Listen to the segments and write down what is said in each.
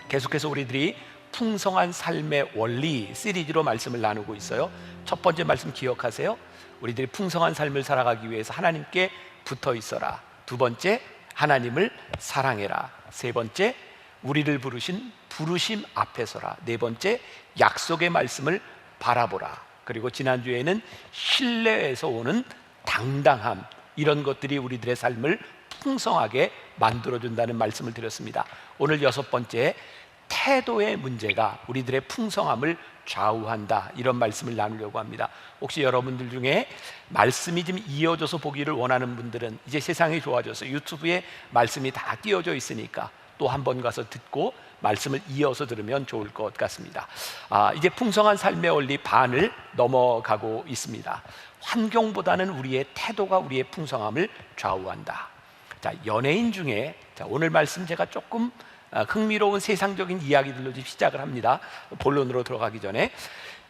계속해서 우리들이 풍성한 삶의 원리 시리즈로 말씀을 나누고 있어요. 첫 번째 말씀 기억하세요. 우리들이 풍성한 삶을 살아가기 위해서 하나님께 붙어 있어라. 두 번째, 하나님을 사랑해라. 세 번째, 우리를 부르신 부르심 앞에 서라. 네 번째, 약속의 말씀을 바라보라. 그리고 지난주에는 신뢰에서 오는 당당함, 이런 것들이 우리들의 삶을 풍성하게 만들어준다는 말씀을 드렸습니다. 오늘 여섯 번째, 태도의 문제가 우리들의 풍성함을 좌우한다, 이런 말씀을 나누려고 합니다. 혹시 여러분들 중에 말씀이 좀 이어져서 보기를 원하는 분들은, 이제 세상이 좋아져서 유튜브에 말씀이 다 띄어져 있으니까 또 한 번 가서 듣고 말씀을 이어서 들으면 좋을 것 같습니다. 이제 풍성한 삶의 원리 반을 넘어가고 있습니다. 환경보다는 우리의 태도가 우리의 풍성함을 좌우한다. 자, 연예인 중에, 오늘 말씀 제가 조금 흥미로운 세상적인 이야기들로 시작을 합니다. 본론으로 들어가기 전에,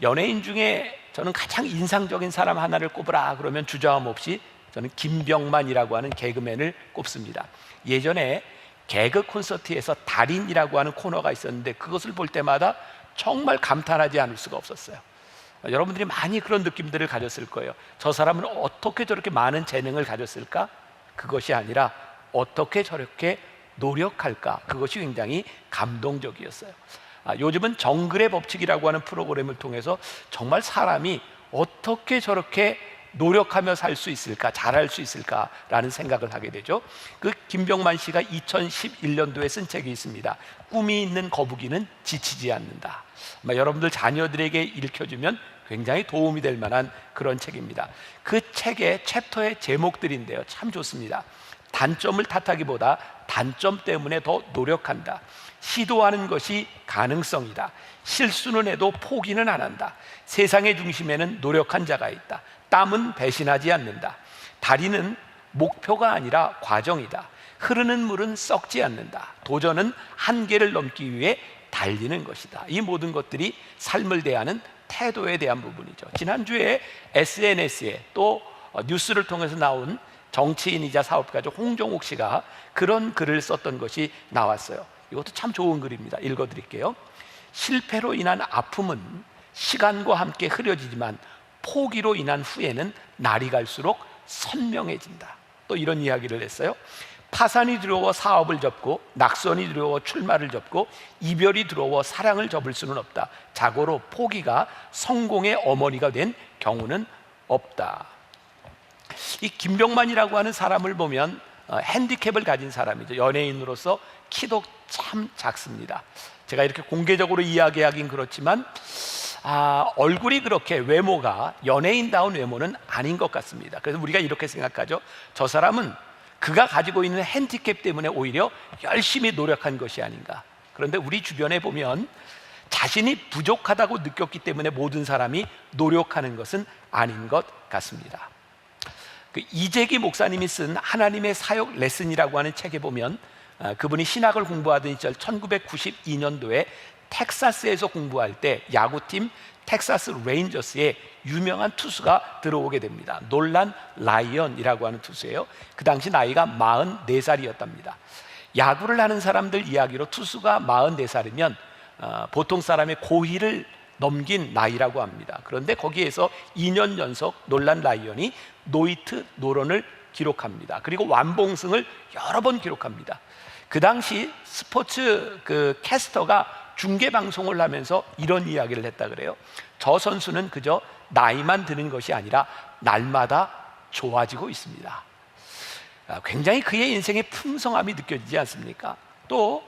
연예인 중에 저는 가장 인상적인 사람 하나를 꼽으라 그러면 주저함 없이 저는 김병만이라고 하는 개그맨을 꼽습니다. 예전에 개그 콘서트에서 달인이라고 하는 코너가 있었는데 그것을 볼 때마다 정말 감탄하지 않을 수가 없었어요. 여러분들이 많이 그런 느낌들을 가졌을 거예요. 저 사람은 어떻게 저렇게 많은 재능을 가졌을까? 그것이 아니라 어떻게 저렇게 노력할까? 그것이 굉장히 감동적이었어요. 요즘은 정글의 법칙이라고 하는 프로그램을 통해서 정말 사람이 어떻게 저렇게 노력하며 살 수 있을까, 잘할 수 있을까라는 생각을 하게 되죠. 그 김병만 씨가 2011년도에 쓴 책이 있습니다. 꿈이 있는 거북이는 지치지 않는다. 여러분들 자녀들에게 읽혀주면 굉장히 도움이 될 만한 그런 책입니다. 그 책의 챕터의 제목들인데요, 참 좋습니다. 단점을 탓하기보다 단점 때문에 더 노력한다. 시도하는 것이 가능성이다. 실수는 해도 포기는 안 한다. 세상의 중심에는 노력한 자가 있다. 땀은 배신하지 않는다. 다리는 목표가 아니라 과정이다. 흐르는 물은 썩지 않는다. 도전은 한계를 넘기 위해 달리는 것이다. 이 모든 것들이 삶을 대하는 태도에 대한 부분이죠. 지난주에 SNS에 또 뉴스를 통해서 나온 정치인이자 사업가죠, 홍정욱 씨가 그런 글을 썼던 것이 나왔어요. 이것도 참 좋은 글입니다. 읽어드릴게요. 실패로 인한 아픔은 시간과 함께 흐려지지만 포기로 인한 후에는 날이 갈수록 선명해진다. 또 이런 이야기를 했어요. 파산이 두려워 사업을 접고, 낙선이 두려워 출마를 접고, 이별이 두려워 사랑을 접을 수는 없다. 자고로 포기가 성공의 어머니가 된 경우는 없다. 이 김병만이라고 하는 사람을 보면 핸디캡을 가진 사람이죠. 연예인으로서 키도 참 작습니다. 제가 이렇게 공개적으로 이야기하긴 그렇지만 얼굴이 그렇게 외모가 연예인다운 외모는 아닌 것 같습니다. 그래서 우리가 이렇게 생각하죠. 저 사람은 그가 가지고 있는 핸디캡 때문에 오히려 열심히 노력한 것이 아닌가. 그런데 우리 주변에 보면 자신이 부족하다고 느꼈기 때문에 모든 사람이 노력하는 것은 아닌 것 같습니다. 그 이재기 목사님이 쓴 하나님의 사역 레슨이라고 하는 책에 보면 그분이 신학을 공부하던 시절 1992년도에 텍사스에서 공부할 때 야구팀 텍사스 레인저스에 유명한 투수가 들어오게 됩니다. 놀란 라이언이라고 하는 투수예요. 그 당시 나이가 44살이었답니다. 야구를 하는 사람들 이야기로 투수가 44살이면 보통 사람의 고희를 넘긴 나이라고 합니다. 그런데 거기에서 2년 연속 놀란 라이언이 노히트 노런을 기록합니다. 그리고 완봉승을 여러 번 기록합니다. 그 당시 스포츠 캐스터가 중계 방송을 하면서 이런 이야기를 했다 그래요. 저 선수는 그저 나이만 드는 것이 아니라 날마다 좋아지고 있습니다. 굉장히 그의 인생의 풍성함이 느껴지지 않습니까? 또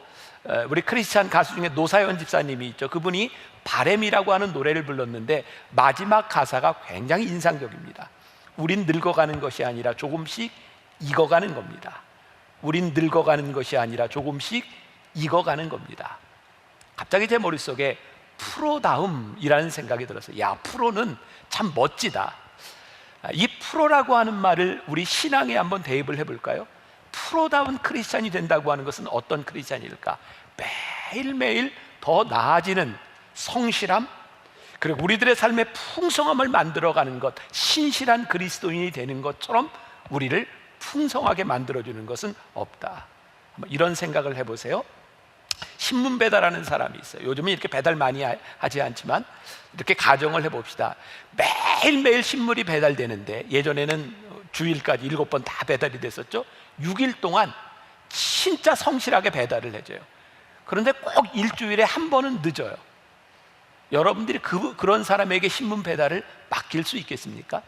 우리 크리스찬 가수 중에 노사연 집사님이 있죠. 그분이 바램이라고 하는 노래를 불렀는데 마지막 가사가 굉장히 인상적입니다. 우린 늙어가는 것이 아니라 조금씩 익어가는 겁니다. 우린 늙어가는 것이 아니라 조금씩 익어가는 겁니다. 갑자기 제 머릿속에 프로다움이라는 생각이 들었어요. 야, 프로는 참 멋지다. 이 프로라고 하는 말을 우리 신앙에 한번 대입을 해볼까요? 프로다운 크리스찬이 된다고 하는 것은 어떤 크리스찬일까? 매일매일 더 나아지는 성실함, 그리고 우리들의 삶의 풍성함을 만들어가는 것, 신실한 그리스도인이 되는 것처럼 우리를 풍성하게 만들어주는 것은 없다. 이런 생각을 해보세요. 신문 배달하는 사람이 있어요. 요즘은 이렇게 배달 많이 하지 않지만 이렇게 가정을 해봅시다. 매일매일 신문이 배달되는데 예전에는 주일까지 7번 다 배달이 됐었죠. 6일 동안 진짜 성실하게 배달을 해줘요. 그런데 꼭 일주일에 한 번은 늦어요. 여러분들이 그런 사람에게 신문 배달을 맡길 수 있겠습니까?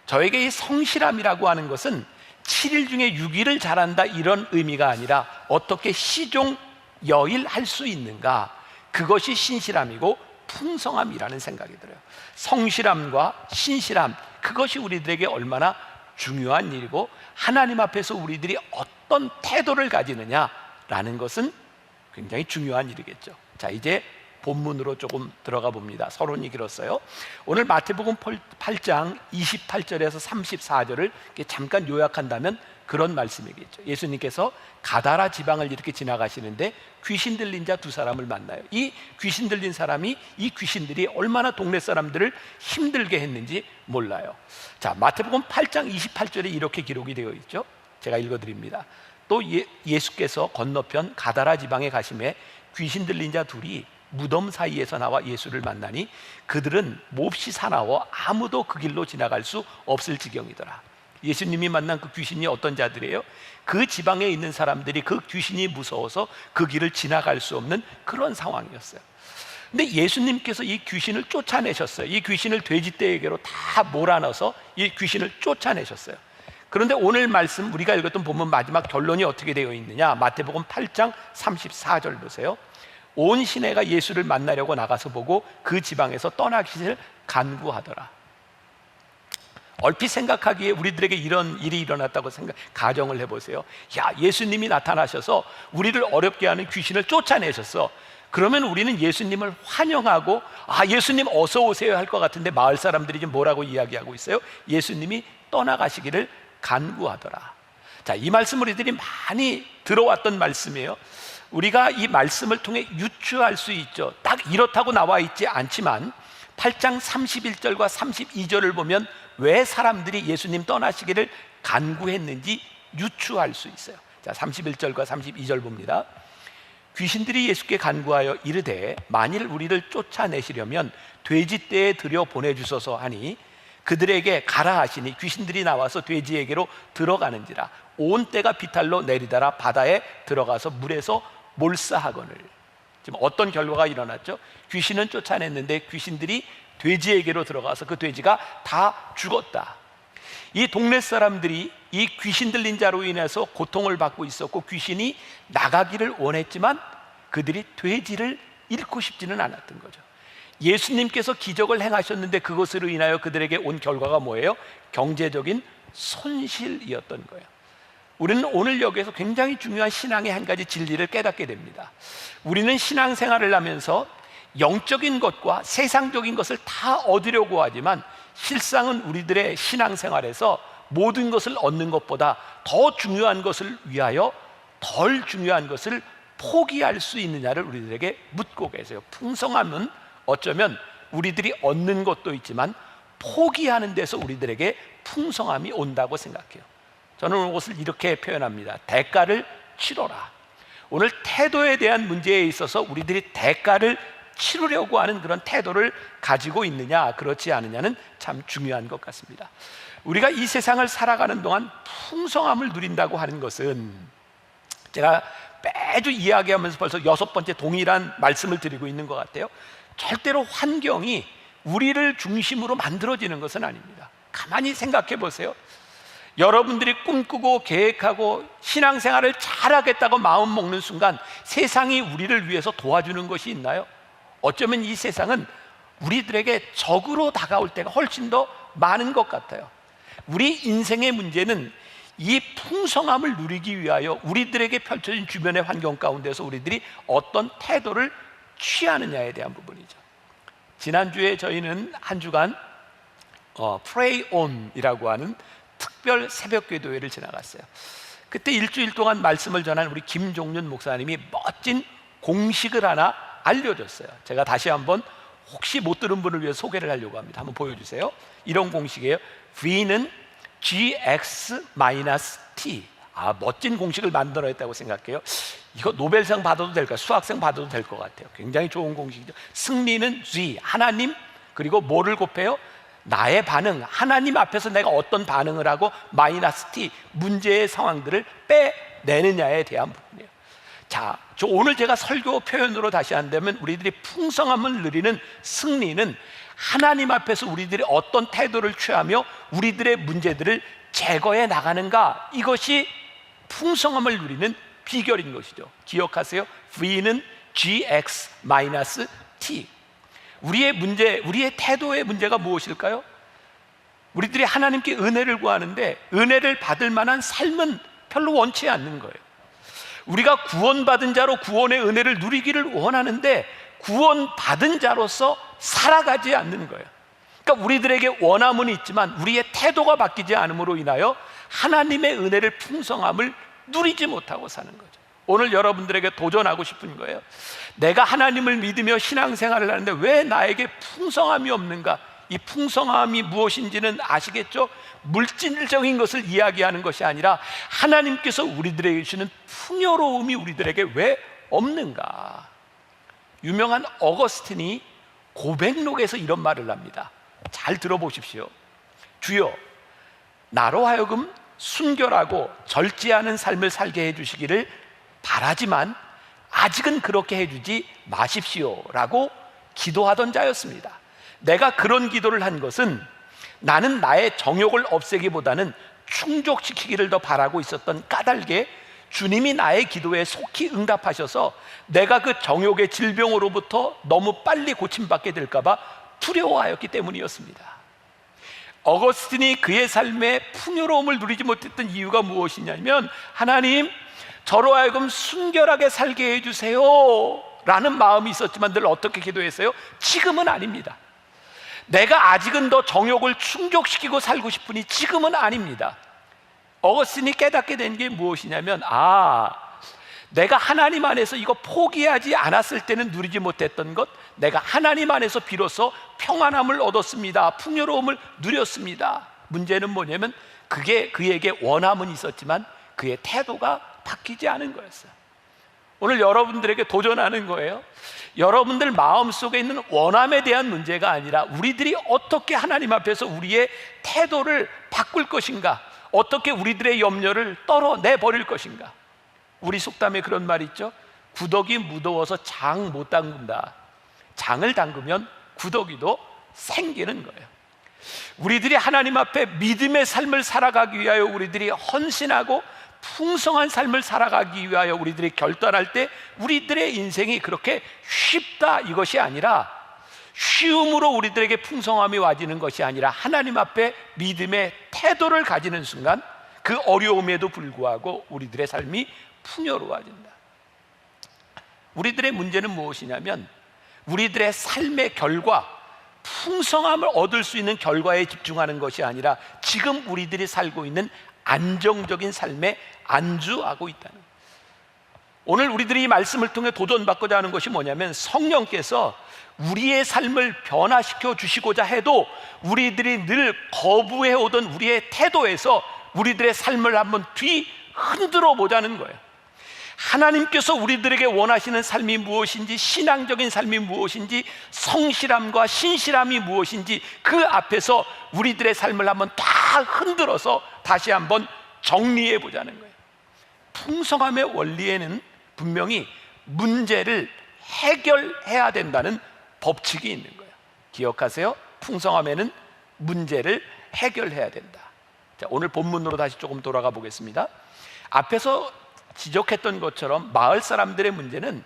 저에게 이 성실함이라고 하는 것은 7일 중에 6일을 잘한다 이런 의미가 아니라 어떻게 시종여일 할 수 있는가, 그것이 신실함이고 풍성함이라는 생각이 들어요. 성실함과 신실함, 그것이 우리들에게 얼마나 중요한 일이고 하나님 앞에서 우리들이 어떤 태도를 가지느냐라는 것은 굉장히 중요한 일이겠죠. 자, 이제 본문으로 조금 들어가 봅니다. 서론이 길었어요. 오늘 마태복음 8장 28절에서 34절을 잠깐 요약한다면 그런 말씀이겠죠. 예수님께서 가다라 지방을 이렇게 지나가시는데 귀신 들린 자 두 사람을 만나요. 이 귀신 들린 사람이, 이 귀신들이 얼마나 동네 사람들을 힘들게 했는지 몰라요. 자, 마태복음 8장 28절에 이렇게 기록이 되어 있죠. 제가 읽어드립니다. 또 예수께서 건너편 가다라 지방에 가심에 귀신 들린 자 둘이 무덤 사이에서 나와 예수를 만나니 그들은 몹시 사나워 아무도 그 길로 지나갈 수 없을 지경이더라. 예수님이 만난 그 귀신이 어떤 자들이에요? 그 지방에 있는 사람들이 그 귀신이 무서워서 그 길을 지나갈 수 없는 그런 상황이었어요. 근데 예수님께서 이 귀신을 쫓아내셨어요. 이 귀신을 돼지떼에게로 다 몰아넣어서 이 귀신을 쫓아내셨어요. 그런데 오늘 말씀 우리가 읽었던 본문 마지막 결론이 어떻게 되어 있느냐? 마태복음 8장 34절 보세요. 온 시내가 예수를 만나려고 나가서 보고 그 지방에서 떠나기를 간구하더라. 얼핏 생각하기에 우리들에게 이런 일이 일어났다고 가정을 해보세요. 야, 예수님이 나타나셔서 우리를 어렵게 하는 귀신을 쫓아내셨어. 그러면 우리는 예수님을 환영하고 예수님 어서 오세요 할 것 같은데 마을 사람들이 지금 뭐라고 이야기하고 있어요? 예수님이 떠나가시기를 간구하더라. 자, 이 말씀 우리들이 많이 들어왔던 말씀이에요. 우리가 이 말씀을 통해 유추할 수 있죠. 딱 이렇다고 나와 있지 않지만 8장 31절과 32절을 보면 왜 사람들이 예수님 떠나시기를 간구했는지 유추할 수 있어요. 자, 31절과 32절 봅니다. 귀신들이 예수께 간구하여 이르되 만일 우리를 쫓아내시려면 돼지떼에 들여 보내주소서 하니 그들에게 가라 하시니 귀신들이 나와서 돼지에게로 들어가는지라. 온 떼가 비탈로 내리다라 바다에 들어가서 물에서 몰사하거늘. 지금 어떤 결과가 일어났죠? 귀신은 쫓아냈는데 귀신들이 돼지에게로 들어가서 그 돼지가 다 죽었다. 이 동네 사람들이 이 귀신 들린 자로 인해서 고통을 받고 있었고 귀신이 나가기를 원했지만 그들이 돼지를 잃고 싶지는 않았던 거죠. 예수님께서 기적을 행하셨는데 그것으로 인하여 그들에게 온 결과가 뭐예요? 경제적인 손실이었던 거예요. 우리는 오늘 여기에서 굉장히 중요한 신앙의 한 가지 진리를 깨닫게 됩니다. 우리는 신앙생활을 하면서 영적인 것과 세상적인 것을 다 얻으려고 하지만 실상은 우리들의 신앙생활에서 모든 것을 얻는 것보다 더 중요한 것을 위하여 덜 중요한 것을 포기할 수 있느냐를 우리들에게 묻고 계세요. 풍성함은 어쩌면 우리들이 얻는 것도 있지만 포기하는 데서 우리들에게 풍성함이 온다고 생각해요. 저는 오늘 것을 이렇게 표현합니다. 대가를 치러라. 오늘 태도에 대한 문제에 있어서 우리들이 대가를 치르려고 하는 그런 태도를 가지고 있느냐 그렇지 않느냐는 참 중요한 것 같습니다. 우리가 이 세상을 살아가는 동안 풍성함을 누린다고 하는 것은 제가 매주 이야기하면서 벌써 6번째 동일한 말씀을 드리고 있는 것 같아요. 절대로 환경이 우리를 중심으로 만들어지는 것은 아닙니다. 가만히 생각해 보세요. 여러분들이 꿈꾸고 계획하고 신앙생활을 잘하겠다고 마음 먹는 순간 세상이 우리를 위해서 도와주는 것이 있나요? 어쩌면 이 세상은 우리들에게 적으로 다가올 때가 훨씬 더 많은 것 같아요. 우리 인생의 문제는 이 풍성함을 누리기 위하여 우리들에게 펼쳐진 주변의 환경 가운데서 우리들이 어떤 태도를 취하느냐에 대한 부분이죠. 지난주에 저희는 한 주간 Pray On이라고 하는 특별 새벽기도회를 지나갔어요. 그때 일주일 동안 말씀을 전한 우리 김종윤 목사님이 멋진 공식을 하나 알려줬어요. 제가 다시 한번 혹시 못 들은 분을 위해 소개를 하려고 합니다. 한번 보여주세요. 이런 공식이에요. V는 GX-T. 멋진 공식을 만들어냈다고 생각해요. 이거 노벨상 받아도 될까? 수학상 받아도 될 것 같아요. 굉장히 좋은 공식이죠. 승리는 G, 하나님, 그리고 뭐를 곱해요? 나의 반응, 하나님 앞에서 내가 어떤 반응을 하고 마이너스 T, 문제의 상황들을 빼내느냐에 대한 부분이에요. 자, 오늘 제가 설교 표현으로 다시 한다면 우리들이 풍성함을 누리는 승리는 하나님 앞에서 우리들이 어떤 태도를 취하며 우리들의 문제들을 제거해 나가는가, 이것이 풍성함을 누리는 비결인 것이죠. 기억하세요. V는 GX-T. 우리의 문제, 우리의 태도의 문제가 무엇일까요? 우리들이 하나님께 은혜를 구하는데 은혜를 받을 만한 삶은 별로 원치 않는 거예요. 우리가 구원받은 자로 구원의 은혜를 누리기를 원하는데 구원받은 자로서 살아가지 않는 거예요. 그러니까 우리들에게 원함은 있지만 우리의 태도가 바뀌지 않음으로 인하여 하나님의 은혜를, 풍성함을 누리지 못하고 사는 거죠. 오늘 여러분들에게 도전하고 싶은 거예요. 내가 하나님을 믿으며 신앙생활을 하는데 왜 나에게 풍성함이 없는가? 이 풍성함이 무엇인지는 아시겠죠? 물질적인 것을 이야기하는 것이 아니라 하나님께서 우리들에게 주시는 풍요로움이 우리들에게 왜 없는가? 유명한 어거스틴이 고백록에서 이런 말을 합니다. 잘 들어보십시오. 주여, 나로 하여금 순결하고 절제하는 삶을 살게 해주시기를 바라지만 아직은 그렇게 해주지 마십시오 라고 기도하던 자였습니다. 내가 그런 기도를 한 것은 나는 나의 정욕을 없애기보다는 충족시키기를 더 바라고 있었던 까닭에 주님이 나의 기도에 속히 응답하셔서 내가 그 정욕의 질병으로부터 너무 빨리 고침받게 될까봐 두려워하였기 때문이었습니다. 어거스틴이 그의 삶에 풍요로움을 누리지 못했던 이유가 무엇이냐면, 하나님, 저로 하여금 순결하게 살게 해주세요 라는 마음이 있었지만 늘 어떻게 기도했어요? 지금은 아닙니다. 내가 아직은 더 정욕을 충족시키고 살고 싶으니 지금은 아닙니다. 어거스틴이 깨닫게 된 게 무엇이냐면, 내가 하나님 안에서 이거 포기하지 않았을 때는 누리지 못했던 것, 내가 하나님 안에서 비로소 평안함을 얻었습니다. 풍요로움을 누렸습니다. 문제는 뭐냐면 그게 그에게 원함은 있었지만 그의 태도가 바뀌지 않은 거였어요. 오늘 여러분들에게 도전하는 거예요. 여러분들 마음속에 있는 원함에 대한 문제가 아니라 우리들이 어떻게 하나님 앞에서 우리의 태도를 바꿀 것인가, 어떻게 우리들의 염려를 떨어내버릴 것인가. 우리 속담에 그런 말이 있죠. 구더기 무더워서 장 못 담근다. 장을 담그면 구더기도 생기는 거예요. 우리들이 하나님 앞에 믿음의 삶을 살아가기 위하여 우리들이 헌신하고 풍성한 삶을 살아가기 위하여 우리들이 결단할 때 우리들의 인생이 그렇게 쉽다, 이것이 아니라, 쉬움으로 우리들에게 풍성함이 와지는 것이 아니라 하나님 앞에 믿음의 태도를 가지는 순간 그 어려움에도 불구하고 우리들의 삶이 풍요로워진다. 우리들의 문제는 무엇이냐면 우리들의 삶의 결과, 풍성함을 얻을 수 있는 결과에 집중하는 것이 아니라 지금 우리들이 살고 있는 안정적인 삶에 안주하고 있다는 거예요. 오늘 우리들이 이 말씀을 통해 도전받고자 하는 것이 뭐냐면, 성령께서 우리의 삶을 변화시켜 주시고자 해도 우리들이 늘 거부해 오던 우리의 태도에서 우리들의 삶을 한번 뒤 흔들어 보자는 거예요. 하나님께서 우리들에게 원하시는 삶이 무엇인지, 신앙적인 삶이 무엇인지, 성실함과 신실함이 무엇인지 그 앞에서 우리들의 삶을 한번 다 흔들어서 다시 한번 정리해 보자는 거예요. 풍성함의 원리에는 분명히 문제를 해결해야 된다는 법칙이 있는 거예요. 기억하세요. 풍성함에는 문제를 해결해야 된다. 자, 오늘 본문으로 다시 조금 돌아가 보겠습니다. 앞에서 지적했던 것처럼 마을 사람들의 문제는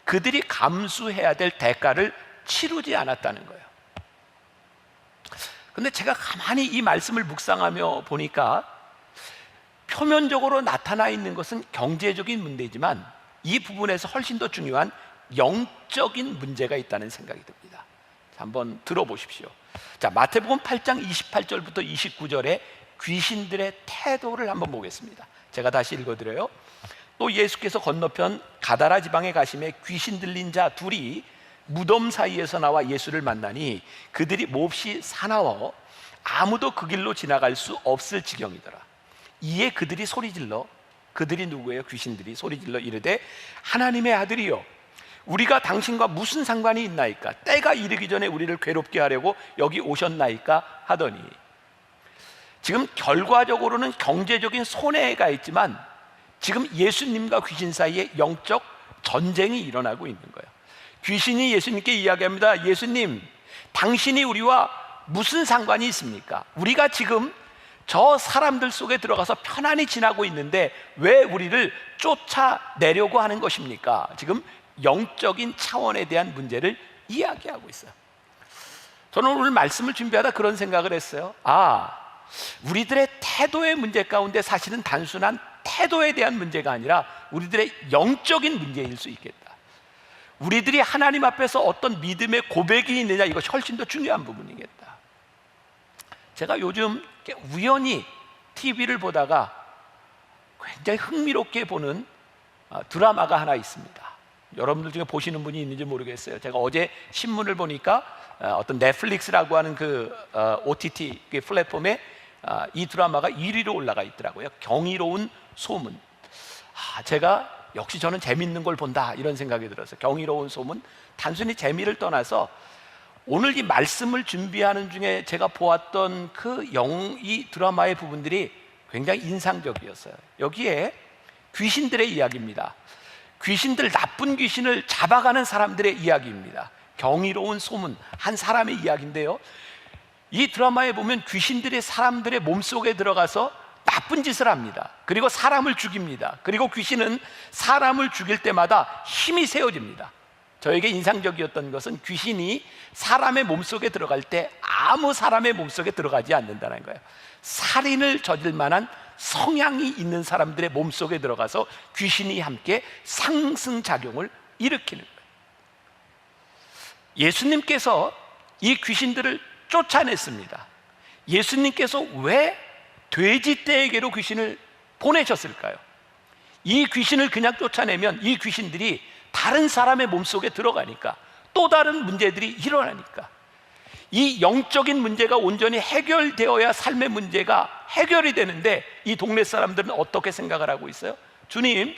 그들이 감수해야 될 대가를 치르지 않았다는 거예요. 근데 제가 가만히 이 말씀을 묵상하며 보니까 표면적으로 나타나 있는 것은 경제적인 문제이지만 이 부분에서 훨씬 더 중요한 영적인 문제가 있다는 생각이 듭니다. 한번 들어보십시오. 자, 마태복음 8장 28절부터 29절에 귀신들의 태도를 한번 보겠습니다. 제가 다시 읽어드려요. 또 예수께서 건너편 가다라 지방에 가심에 귀신 들린 자 둘이 무덤 사이에서 나와 예수를 만나니 그들이 몹시 사나워 아무도 그 길로 지나갈 수 없을 지경이더라. 이에 그들이 소리질러 그들이 누구예요? 귀신들이 소리질러 이르되 하나님의 아들이여 우리가 당신과 무슨 상관이 있나이까? 때가 이르기 전에 우리를 괴롭게 하려고 여기 오셨나이까? 하더니, 지금 결과적으로는 경제적인 손해가 있지만 지금 예수님과 귀신 사이에 영적 전쟁이 일어나고 있는 거예요. 귀신이 예수님께 이야기합니다. 예수님, 당신이 우리와 무슨 상관이 있습니까? 우리가 지금 저 사람들 속에 들어가서 편안히 지나고 있는데 왜 우리를 쫓아내려고 하는 것입니까? 지금 영적인 차원에 대한 문제를 이야기하고 있어요. 저는 오늘 말씀을 준비하다 그런 생각을 했어요. 우리들의 태도의 문제 가운데 사실은 단순한 태도에 대한 문제가 아니라 우리들의 영적인 문제일 수 있겠다. 우리들이 하나님 앞에서 어떤 믿음의 고백이 있느냐, 이것이 훨씬 더 중요한 부분이겠다. 제가 요즘 우연히 TV를 보다가 굉장히 흥미롭게 보는 드라마가 하나 있습니다. 여러분들 중에 보시는 분이 있는지 모르겠어요. 제가 어제 신문을 보니까 어떤 넷플릭스라고 하는 그 OTT 플랫폼에 이 드라마가 1위로 올라가 있더라고요. 경이로운 소문. 제가 역시 저는 재밌는 걸 본다 이런 생각이 들어서 경이로운 소문. 단순히 재미를 떠나서 오늘 이 말씀을 준비하는 중에 제가 보았던 이 드라마의 부분들이 굉장히 인상적이었어요. 여기에 귀신들의 이야기입니다. 귀신들, 나쁜 귀신을 잡아가는 사람들의 이야기입니다. 경이로운 소문, 한 사람의 이야기인데요, 이 드라마에 보면 귀신들이 사람들의 몸속에 들어가서 나쁜 짓을 합니다. 그리고 사람을 죽입니다. 그리고 귀신은 사람을 죽일 때마다 힘이 세워집니다. 저에게 인상적이었던 것은 귀신이 사람의 몸속에 들어갈 때 아무 사람의 몸속에 들어가지 않는다는 거예요. 살인을 저질 만한 성향이 있는 사람들의 몸속에 들어가서 귀신이 함께 상승작용을 일으키는 거예요. 예수님께서 이 귀신들을 쫓아냈습니다. 예수님께서 왜 돼지떼에게로 귀신을 보내셨을까요? 이 귀신을 그냥 쫓아내면 이 귀신들이 다른 사람의 몸속에 들어가니까 또 다른 문제들이 일어나니까, 이 영적인 문제가 온전히 해결되어야 삶의 문제가 해결이 되는데 이 동네 사람들은 어떻게 생각을 하고 있어요? 주님,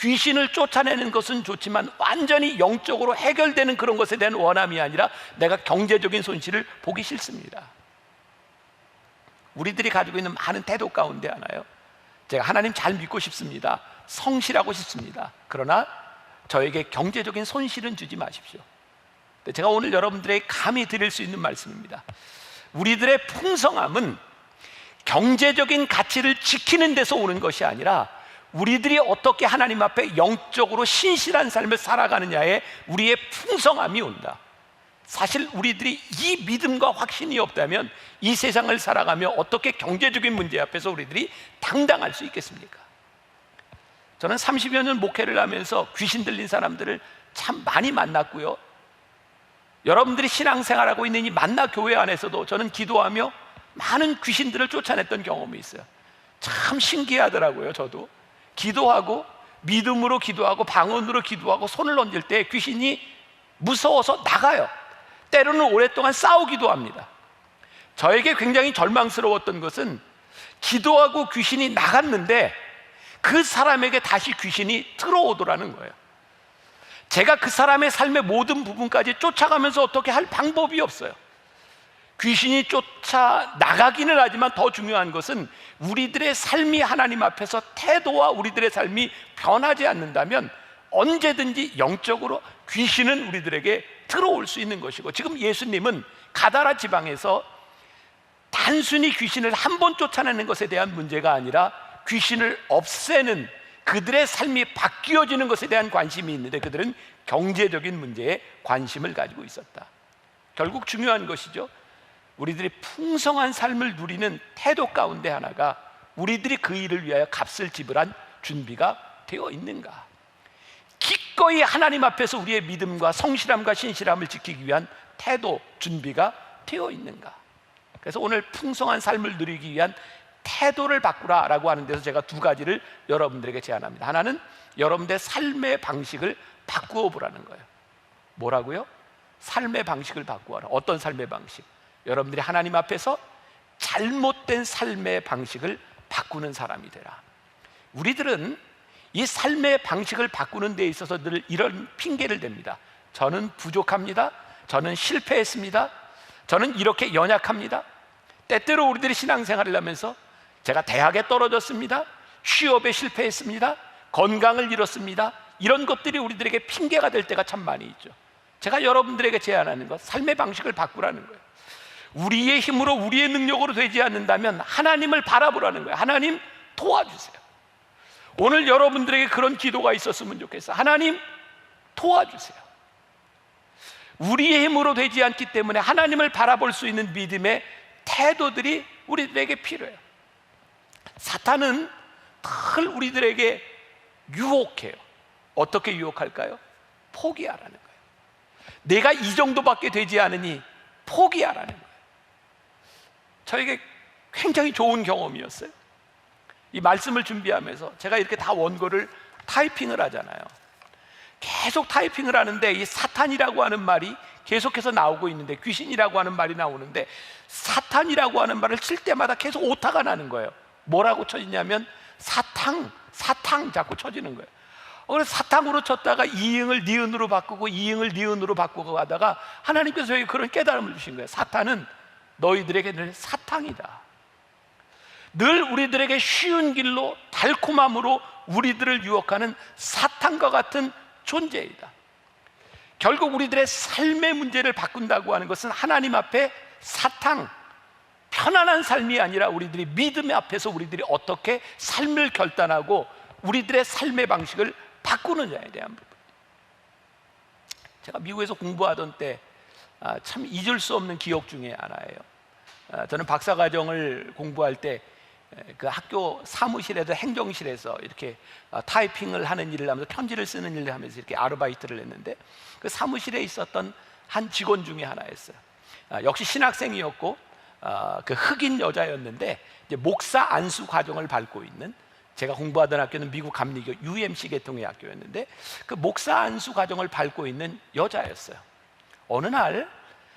귀신을 쫓아내는 것은 좋지만 완전히 영적으로 해결되는 그런 것에 대한 원함이 아니라 내가 경제적인 손실을 보기 싫습니다. 우리들이 가지고 있는 많은 태도 가운데 하나요, 제가 하나님 잘 믿고 싶습니다, 성실하고 싶습니다. 그러나 저에게 경제적인 손실은 주지 마십시오. 제가 오늘 여러분들에게 감히 드릴 수 있는 말씀입니다. 우리들의 풍성함은 경제적인 가치를 지키는 데서 오는 것이 아니라 우리들이 어떻게 하나님 앞에 영적으로 신실한 삶을 살아가느냐에 우리의 풍성함이 온다. 사실 우리들이 이 믿음과 확신이 없다면 이 세상을 살아가며 어떻게 경제적인 문제 앞에서 우리들이 당당할 수 있겠습니까? 저는 30여 년 목회를 하면서 귀신 들린 사람들을 참 많이 만났고요, 여러분들이 신앙생활하고 있는 이 만나 교회 안에서도 저는 기도하며 많은 귀신들을 쫓아냈던 경험이 있어요. 참 신기하더라고요. 저도 기도하고 믿음으로 기도하고 방언으로 기도하고 손을 얹을 때 귀신이 무서워서 나가요. 때로는 오랫동안 싸우기도 합니다. 저에게 굉장히 절망스러웠던 것은 기도하고 귀신이 나갔는데 그 사람에게 다시 귀신이 들어오더라는 거예요. 제가 그 사람의 삶의 모든 부분까지 쫓아가면서 어떻게 할 방법이 없어요. 귀신이 쫓아 나가기는 하지만 더 중요한 것은 우리들의 삶이 하나님 앞에서 태도와 우리들의 삶이 변하지 않는다면 언제든지 영적으로 귀신은 우리들에게 들어올 수 있는 것이고, 지금 예수님은 가다라 지방에서 단순히 귀신을 한 번 쫓아내는 것에 대한 문제가 아니라 귀신을 없애는 그들의 삶이 바뀌어지는 것에 대한 관심이 있는데 그들은 경제적인 문제에 관심을 가지고 있었다. 결국 중요한 것이죠. 우리들이 풍성한 삶을 누리는 태도 가운데 하나가 우리들이 그 일을 위하여 값을 지불한 준비가 되어 있는가, 기꺼이 하나님 앞에서 우리의 믿음과 성실함과 신실함을 지키기 위한 태도, 준비가 되어 있는가. 그래서 오늘 풍성한 삶을 누리기 위한 태도를 바꾸라라고 하는 데서 제가 두 가지를 여러분들에게 제안합니다. 하나는 여러분들의 삶의 방식을 바꾸어 보라는 거예요. 뭐라고요? 삶의 방식을 바꾸어라. 어떤 삶의 방식? 여러분들이 하나님 앞에서 잘못된 삶의 방식을 바꾸는 사람이 되라. 우리들은 이 삶의 방식을 바꾸는 데 있어서 늘 이런 핑계를 댑니다. 저는 부족합니다. 저는 실패했습니다. 저는 이렇게 연약합니다. 때때로 우리들이 신앙생활을 하면서 제가 대학에 떨어졌습니다. 취업에 실패했습니다. 건강을 잃었습니다. 이런 것들이 우리들에게 핑계가 될 때가 참 많이 있죠. 제가 여러분들에게 제안하는 것, 삶의 방식을 바꾸라는 거예요. 우리의 힘으로, 우리의 능력으로 되지 않는다면 하나님을 바라보라는 거예요. 하나님 도와주세요. 오늘 여러분들에게 그런 기도가 있었으면 좋겠어요. 하나님 도와주세요. 우리의 힘으로 되지 않기 때문에 하나님을 바라볼 수 있는 믿음의 태도들이 우리들에게 필요해요. 사탄은 늘 우리들에게 유혹해요. 어떻게 유혹할까요? 포기하라는 거예요. 내가 이 정도밖에 되지 않으니 포기하라는 거예요. 저에게 굉장히 좋은 경험이었어요. 이 말씀을 준비하면서 제가 이렇게 다 원고를 타이핑을 하잖아요. 계속 타이핑을 하는데 이 사탄이라고 하는 말이 계속해서 나오고 있는데, 귀신이라고 하는 말이 나오는데, 사탄이라고 하는 말을 칠 때마다 계속 오타가 나는 거예요. 뭐라고 쳐지냐면 사탕 자꾸 쳐지는 거예요. 그래서 사탕으로 쳤다가 이응을 니은으로 바꾸고 이응을 니은으로 바꾸고 가다가 하나님께서 저에게 그런 깨달음을 주신 거예요. 사탄은 너희들에게 늘 사탕이다. 늘 우리들에게 쉬운 길로, 달콤함으로 우리들을 유혹하는 사탄과 같은 존재이다. 결국 우리들의 삶의 문제를 바꾼다고 하는 것은 하나님 앞에 사탕, 편안한 삶이 아니라 우리들이 믿음의 앞에서 우리들이 어떻게 삶을 결단하고 우리들의 삶의 방식을 바꾸느냐에 대한 부분. 제가 미국에서 공부하던 때 참 잊을 수 없는 기억 중에 하나예요. 저는 박사과정을 공부할 때 그 학교 사무실에서, 행정실에서 이렇게 타이핑을 하는 일을 하면서, 편지를 쓰는 일을 하면서 이렇게 아르바이트를 했는데, 그 사무실에 있었던 한 직원 중에 하나였어요. 역시 신학생이었고 그 흑인 여자였는데, 이제 목사 안수 과정을 밟고 있는, 제가 공부하던 학교는 미국 감리교 UMC 계통의 학교였는데 그 목사 안수 과정을 밟고 있는 여자였어요. 어느 날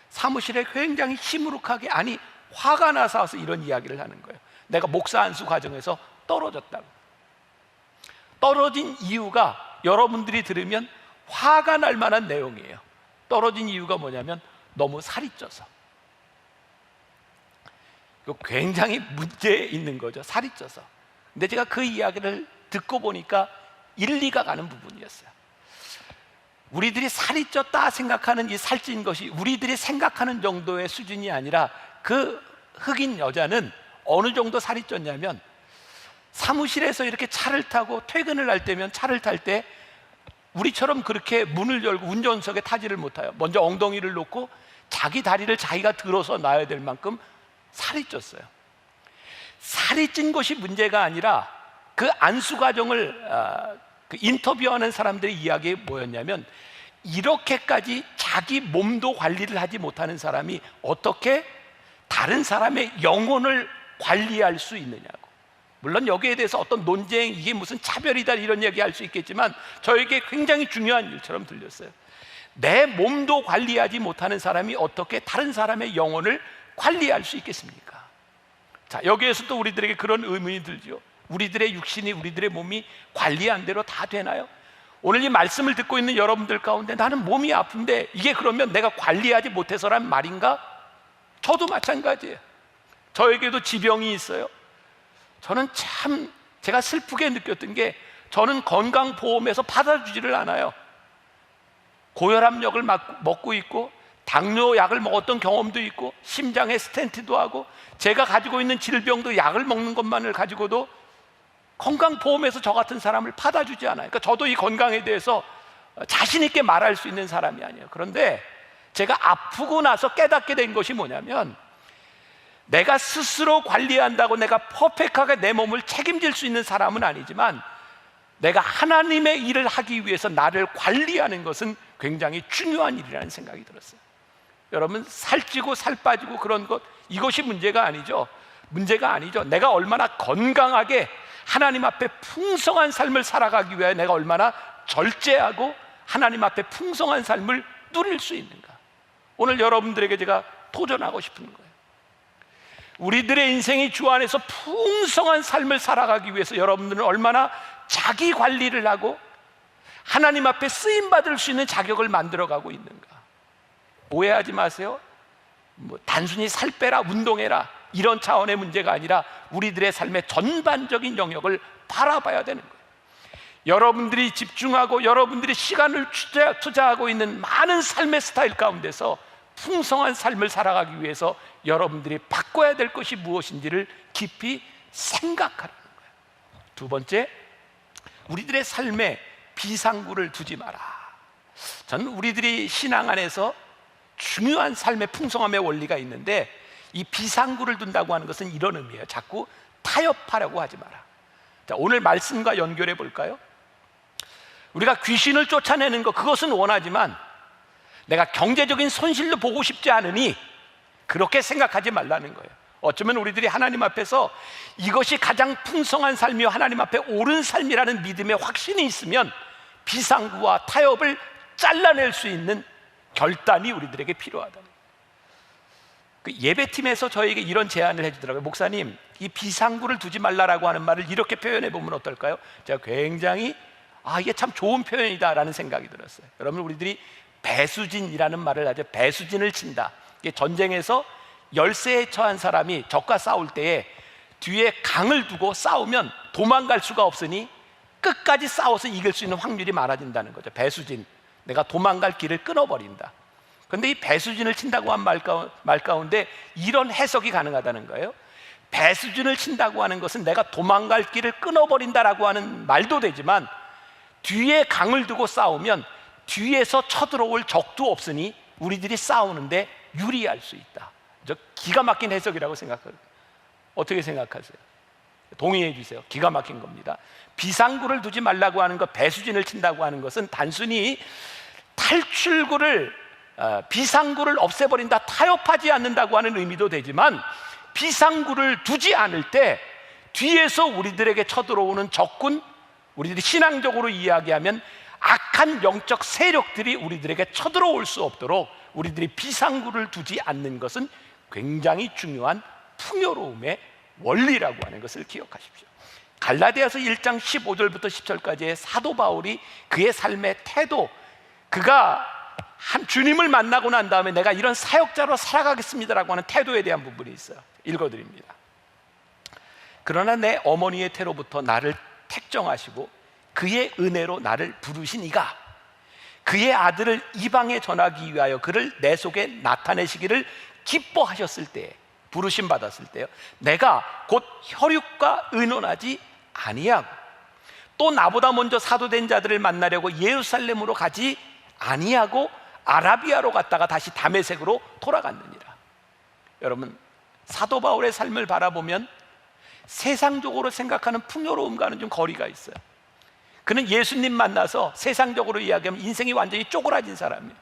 사무실에 굉장히 시무룩하게, 아니 화가 나서 와서 이런 이야기를 하는 거예요. 내가 목사 안수 과정에서 떨어졌다고. 떨어진 이유가 여러분들이 들으면 화가 날 만한 내용이에요. 떨어진 이유가 뭐냐면 너무 살이 쪄서. 이거 굉장히 문제 있는 거죠. 살이 쪄서. 근데 제가 그 이야기를 듣고 보니까 일리가 가는 부분이었어요. 우리들이 살이 쪘다 생각하는 이 살찐 것이 우리들이 생각하는 정도의 수준이 아니라, 그 흑인 여자는 어느 정도 살이 쪘냐면, 사무실에서 이렇게 차를 타고 퇴근을 할 때면 차를 탈 때 우리처럼 그렇게 문을 열고 운전석에 타지를 못해요. 먼저 엉덩이를 놓고 자기 다리를 자기가 들어서 놔야 될 만큼 살이 쪘어요. 살이 찐 것이 문제가 아니라 그 안수 과정을 그 인터뷰하는 사람들의 이야기가 뭐였냐면, 이렇게까지 자기 몸도 관리를 하지 못하는 사람이 어떻게 다른 사람의 영혼을 관리할 수 있느냐고. 물론 여기에 대해서 어떤 논쟁, 이게 무슨 차별이다 이런 얘기할 수 있겠지만 저에게 굉장히 중요한 일처럼 들렸어요. 내 몸도 관리하지 못하는 사람이 어떻게 다른 사람의 영혼을 관리할 수 있겠습니까? 자, 여기에서 또 우리들에게 그런 의문이 들죠. 우리들의 육신이, 우리들의 몸이 관리한 대로 다 되나요? 오늘 이 말씀을 듣고 있는 여러분들 가운데 나는 몸이 아픈데 이게 그러면 내가 관리하지 못해서란 말인가? 저도 마찬가지예요. 저에게도 지병이 있어요. 저는 참 제가 슬프게 느꼈던 게, 저는 건강보험에서 받아주지를 않아요. 고혈압약을 먹고 있고 당뇨 약을 먹었던 경험도 있고 심장에 스텐트도 하고 제가 가지고 있는 질병도 약을 먹는 것만을 가지고도 건강보험에서 저 같은 사람을 받아주지 않아요. 그러니까 저도 이 건강에 대해서 자신 있게 말할 수 있는 사람이 아니에요. 그런데 제가 아프고 나서 깨닫게 된 것이 뭐냐면, 내가 스스로 관리한다고 내가 퍼펙트하게 내 몸을 책임질 수 있는 사람은 아니지만, 내가 하나님의 일을 하기 위해서 나를 관리하는 것은 굉장히 중요한 일이라는 생각이 들었어요. 여러분, 살찌고 살 빠지고 그런 것, 이것이 문제가 아니죠. 문제가 아니죠. 내가 얼마나 건강하게 하나님 앞에 풍성한 삶을 살아가기 위해 내가 얼마나 절제하고 하나님 앞에 풍성한 삶을 누릴 수 있는가. 오늘 여러분들에게 제가 도전하고 싶은 거예요. 우리들의 인생이 주 안에서 풍성한 삶을 살아가기 위해서 여러분들은 얼마나 자기 관리를 하고 하나님 앞에 쓰임받을 수 있는 자격을 만들어가고 있는가. 오해하지 마세요. 단순히 살 빼라, 운동해라 이런 차원의 문제가 아니라 우리들의 삶의 전반적인 영역을 바라봐야 되는 거예요. 여러분들이 집중하고 여러분들이 시간을 투자하고 있는 많은 삶의 스타일 가운데서 풍성한 삶을 살아가기 위해서 여러분들이 바꿔야 될 것이 무엇인지를 깊이 생각하라는 거예요. 두 번째, 우리들의 삶에 비상구를 두지 마라. 저는 우리들이 신앙 안에서 중요한 삶의 풍성함의 원리가 있는데, 이 비상구를 둔다고 하는 것은 이런 의미예요. 자꾸 타협하려고 하지 마라. 자, 오늘 말씀과 연결해 볼까요? 우리가 귀신을 쫓아내는 것, 그것은 원하지만 내가 경제적인 손실도 보고 싶지 않으니 그렇게 생각하지 말라는 거예요. 어쩌면 우리들이 하나님 앞에서 이것이 가장 풍성한 삶이요 하나님 앞에 옳은 삶이라는 믿음의 확신이 있으면 비상구와 타협을 잘라낼 수 있는 결단이 우리들에게 필요하다는 거예요. 그 예배팀에서 저에게 이런 제안을 해주더라고요. 목사님, 이 비상구를 두지 말라라고 하는 말을 이렇게 표현해 보면 어떨까요? 제가 굉장히 이게 참 좋은 표현이다 라는 생각이 들었어요. 여러분, 우리들이 배수진이라는 말을 하죠. 배수진을 친다. 이게 전쟁에서 열세에 처한 사람이 적과 싸울 때에 뒤에 강을 두고 싸우면 도망갈 수가 없으니 끝까지 싸워서 이길 수 있는 확률이 많아진다는 거죠. 배수진, 내가 도망갈 길을 끊어버린다. 그런데 이 배수진을 친다고 한 말 가운데 이런 해석이 가능하다는 거예요. 배수진을 친다고 하는 것은 내가 도망갈 길을 끊어버린다라고 하는 말도 되지만, 뒤에 강을 두고 싸우면 뒤에서 쳐들어올 적도 없으니 우리들이 싸우는데 유리할 수 있다. 저 기가 막힌 해석이라고 생각해요. 어떻게 생각하세요? 동의해 주세요. 기가 막힌 겁니다. 비상구를 두지 말라고 하는 것, 배수진을 친다고 하는 것은 단순히 탈출구를, 비상구를 없애버린다, 타협하지 않는다고 하는 의미도 되지만, 비상구를 두지 않을 때 뒤에서 우리들에게 쳐들어오는 적군, 우리들이 신앙적으로 이야기하면 악한 영적 세력들이 우리들에게 쳐들어올 수 없도록 우리들이 비상구를 두지 않는 것은 굉장히 중요한 풍요로움의 원리라고 하는 것을 기억하십시오. 갈라디아서 1장 15절부터 10절까지의 사도 바울이 그의 삶의 태도, 그가 주님을 만나고 난 다음에 내가 이런 사역자로 살아가겠습니다라고 하는 태도에 대한 부분이 있어요. 읽어드립니다. 그러나 내 어머니의 태로부터 나를 택정하시고 그의 은혜로 나를 부르신 이가 그의 아들을 이방에 전하기 위하여 그를 내 속에 나타내시기를 기뻐하셨을 때에, 부르심 받았을 때요, 내가 곧 혈육과 의논하지 아니하고 또 나보다 먼저 사도된 자들을 만나려고 예루살렘으로 가지 아니하고 아라비아로 갔다가 다시 다메섹으로 돌아갔느니라. 여러분, 사도 바울의 삶을 바라보면 세상적으로 생각하는 풍요로움과는 좀 거리가 있어요. 그는 예수님 만나서 세상적으로 이야기하면 인생이 완전히 쪼그라진 사람이에요.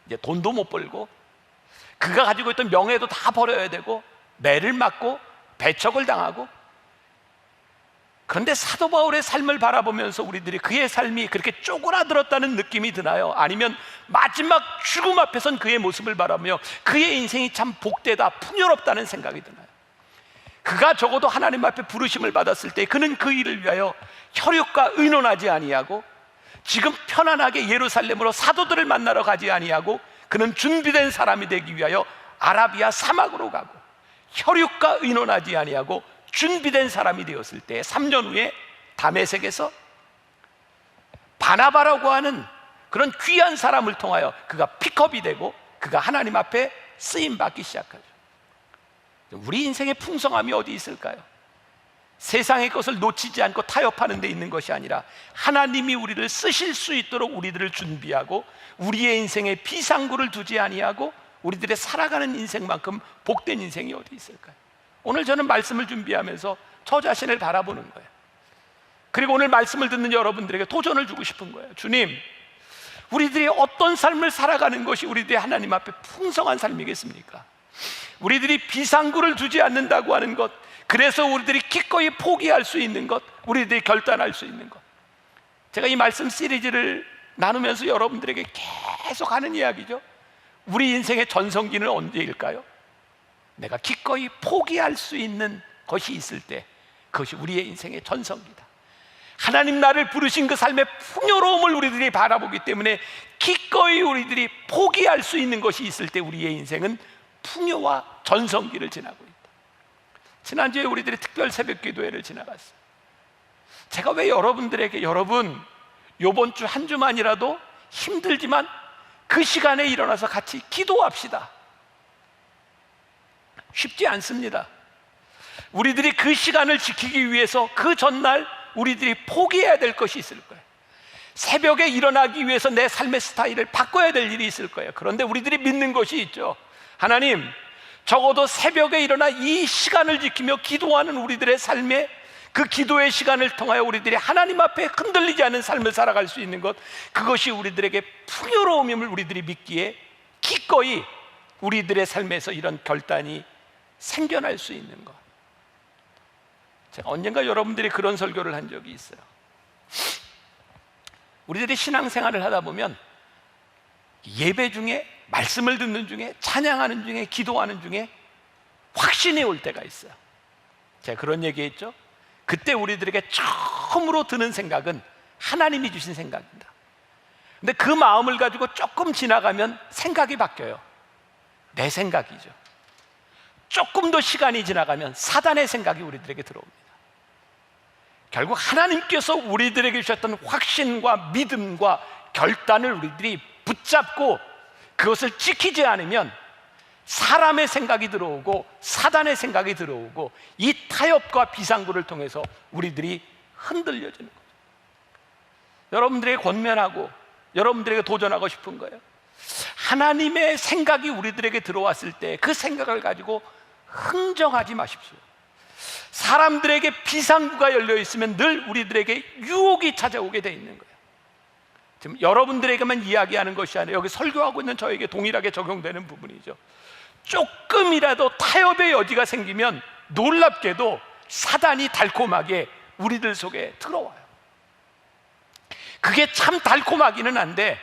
이제 돈도 못 벌고 그가 가지고 있던 명예도 다 버려야 되고 매를 맞고 배척을 당하고. 그런데 사도 바울의 삶을 바라보면서 우리들이 그의 삶이 그렇게 쪼그라들었다는 느낌이 드나요? 아니면 마지막 죽음 앞에선 그의 모습을 바라보며 그의 인생이 참 복되다, 풍요롭다는 생각이 드나요? 그가 적어도 하나님 앞에 부르심을 받았을 때 그는 그 일을 위하여 혈육과 의논하지 아니하고, 지금 편안하게 예루살렘으로 사도들을 만나러 가지 아니하고, 그는 준비된 사람이 되기 위하여 아라비아 사막으로 가고 혈육과 의논하지 아니하고 준비된 사람이 되었을 때 3년 후에 다메섹에서 바나바라고 하는 그런 귀한 사람을 통하여 그가 픽업이 되고 그가 하나님 앞에 쓰임받기 시작하죠. 우리 인생의 풍성함이 어디 있을까요? 세상의 것을 놓치지 않고 타협하는 데 있는 것이 아니라 하나님이 우리를 쓰실 수 있도록 우리들을 준비하고 우리의 인생에 비상구를 두지 아니하고 우리들의 살아가는 인생만큼 복된 인생이 어디 있을까요? 오늘 저는 말씀을 준비하면서 저 자신을 바라보는 거예요. 그리고 오늘 말씀을 듣는 여러분들에게 도전을 주고 싶은 거예요. 주님, 우리들이 어떤 삶을 살아가는 것이 우리들의 하나님 앞에 풍성한 삶이겠습니까? 우리들이 비상구를 두지 않는다고 하는 것, 그래서 우리들이 기꺼이 포기할 수 있는 것, 우리들이 결단할 수 있는 것. 제가 이 말씀 시리즈를 나누면서 여러분들에게 계속 하는 이야기죠. 우리 인생의 전성기는 언제일까요? 내가 기꺼이 포기할 수 있는 것이 있을 때 그것이 우리의 인생의 전성기다. 하나님 나를 부르신 그 삶의 풍요로움을 우리들이 바라보기 때문에 기꺼이 우리들이 포기할 수 있는 것이 있을 때 우리의 인생은 풍요와 전성기를 지나고 있다. 지난주에 우리들이 특별 새벽 기도회를 지나갔어요. 제가 왜 여러분들에게, 여러분 요번 주 한 주만이라도 힘들지만 그 시간에 일어나서 같이 기도합시다. 쉽지 않습니다. 우리들이 그 시간을 지키기 위해서 그 전날 우리들이 포기해야 될 것이 있을 거예요. 새벽에 일어나기 위해서 내 삶의 스타일을 바꿔야 될 일이 있을 거예요. 그런데 우리들이 믿는 것이 있죠. 하나님, 적어도 새벽에 일어나 이 시간을 지키며 기도하는 우리들의 삶에 그 기도의 시간을 통하여 우리들이 하나님 앞에 흔들리지 않은 삶을 살아갈 수 있는 것, 그것이 우리들에게 풍요로움임을 우리들이 믿기에 기꺼이 우리들의 삶에서 이런 결단이 생겨날 수 있는 것. 제가 언젠가 여러분들이 그런 설교를 한 적이 있어요. 우리들이 신앙생활을 하다 보면 예배 중에, 말씀을 듣는 중에, 찬양하는 중에, 기도하는 중에 확신이 올 때가 있어요. 제가 그런 얘기했죠. 그때 우리들에게 처음으로 드는 생각은 하나님이 주신 생각입니다. 근데 그 마음을 가지고 조금 지나가면 생각이 바뀌어요. 내 생각이죠. 조금 더 시간이 지나가면 사단의 생각이 우리들에게 들어옵니다. 결국 하나님께서 우리들에게 주셨던 확신과 믿음과 결단을 우리들이 붙잡고 그것을 지키지 않으면 사람의 생각이 들어오고 사단의 생각이 들어오고 이 타협과 비상구를 통해서 우리들이 흔들려지는 거죠. 여러분들에게 권면하고 여러분들에게 도전하고 싶은 거예요. 하나님의 생각이 우리들에게 들어왔을 때 그 생각을 가지고 흥정하지 마십시오. 사람들에게 비상구가 열려 있으면 늘 우리들에게 유혹이 찾아오게 돼 있는 거예요. 지금 여러분들에게만 이야기하는 것이 아니라 여기 설교하고 있는 저에게 동일하게 적용되는 부분이죠. 조금이라도 타협의 여지가 생기면 놀랍게도 사단이 달콤하게 우리들 속에 들어와요. 그게 참 달콤하기는 한데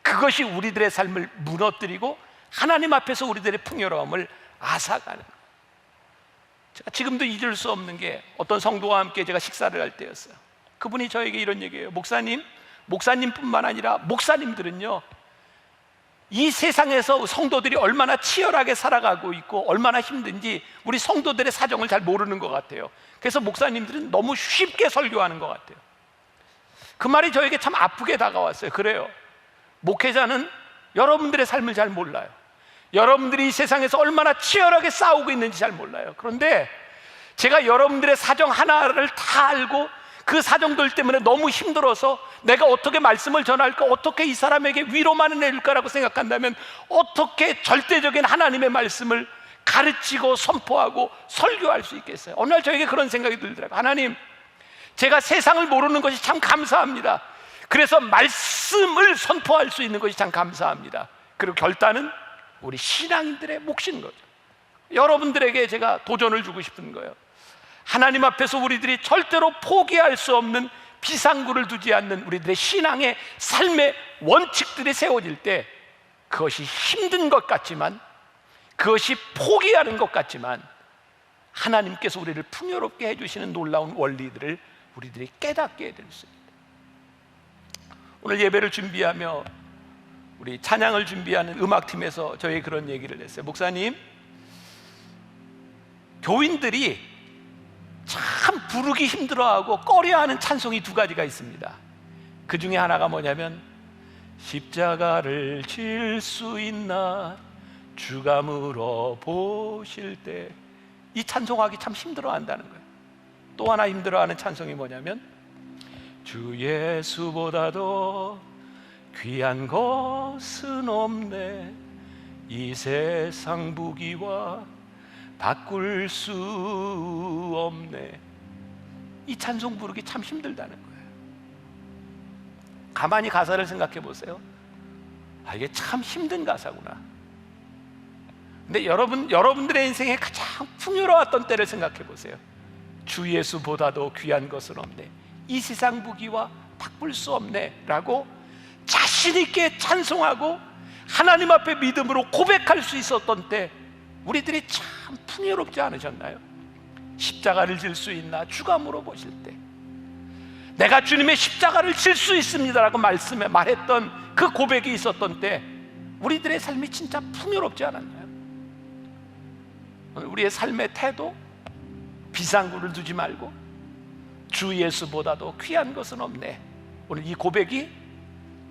그것이 우리들의 삶을 무너뜨리고 하나님 앞에서 우리들의 풍요로움을 앗아가는 거예요. 제가 지금도 잊을 수 없는 게 어떤 성도와 함께 제가 식사를 할 때였어요. 그분이 저에게 이런 얘기예요. 목사님뿐만 아니라 목사님들은요, 이 세상에서 성도들이 얼마나 치열하게 살아가고 있고 얼마나 힘든지 우리 성도들의 사정을 잘 모르는 것 같아요. 그래서 목사님들은 너무 쉽게 설교하는 것 같아요. 그 말이 저에게 참 아프게 다가왔어요. 그래요. 목회자는 여러분들의 삶을 잘 몰라요. 여러분들이 이 세상에서 얼마나 치열하게 싸우고 있는지 잘 몰라요. 그런데 제가 여러분들의 사정 하나를 다 알고 그 사정들 때문에 너무 힘들어서 내가 어떻게 말씀을 전할까, 어떻게 이 사람에게 위로만 해줄까라고 생각한다면 어떻게 절대적인 하나님의 말씀을 가르치고 선포하고 설교할 수 있겠어요? 어느 날 저에게 그런 생각이 들더라고요. 하나님, 제가 세상을 모르는 것이 참 감사합니다. 그래서 말씀을 선포할 수 있는 것이 참 감사합니다. 그리고 결단은 우리 신앙인들의 몫인 거죠. 여러분들에게 제가 도전을 주고 싶은 거예요. 하나님 앞에서 우리들이 절대로 포기할 수 없는 비상구를 두지 않는 우리들의 신앙의 삶의 원칙들이 세워질 때 그것이 힘든 것 같지만, 그것이 포기하는 것 같지만 하나님께서 우리를 풍요롭게 해주시는 놀라운 원리들을 우리들이 깨닫게 될 수 있습니다. 오늘 예배를 준비하며 우리 찬양을 준비하는 음악팀에서 저에게 그런 얘기를 했어요. 목사님, 교인들이 참 부르기 힘들어하고 꺼려하는 찬송이 두 가지가 있습니다. 그 중에 하나가 뭐냐면 십자가를 질 수 있나 주가 물어보실 때, 이 찬송하기 참 힘들어한다는 거예요. 또 하나 힘들어하는 찬송이 뭐냐면 주 예수보다도 귀한 것은 없네, 이 세상 부귀와 바꿀 수 없네. 이 찬송 부르기 참 힘들다는 거예요. 가만히 가사를 생각해 보세요. 아, 이게 참 힘든 가사구나. 근데 여러분들의 인생에 가장 풍요로웠던 때를 생각해 보세요. 주 예수보다도 귀한 것은 없네, 이 세상 부귀와 바꿀 수 없네 라고 자신 있게 찬송하고 하나님 앞에 믿음으로 고백할 수 있었던 때, 우리들이 참 풍요롭지 않으셨나요? 십자가를 질 수 있나? 주가 물어보실 때 내가 주님의 십자가를 질 수 있습니다라고 말했던 그 고백이 있었던 때 우리들의 삶이 진짜 풍요롭지 않았나요? 우리의 삶의 태도, 비상구를 두지 말고 주 예수보다도 귀한 것은 없네. 오늘 이 고백이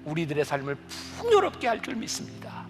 우리들의 삶을 풍요롭게 할 줄 믿습니다.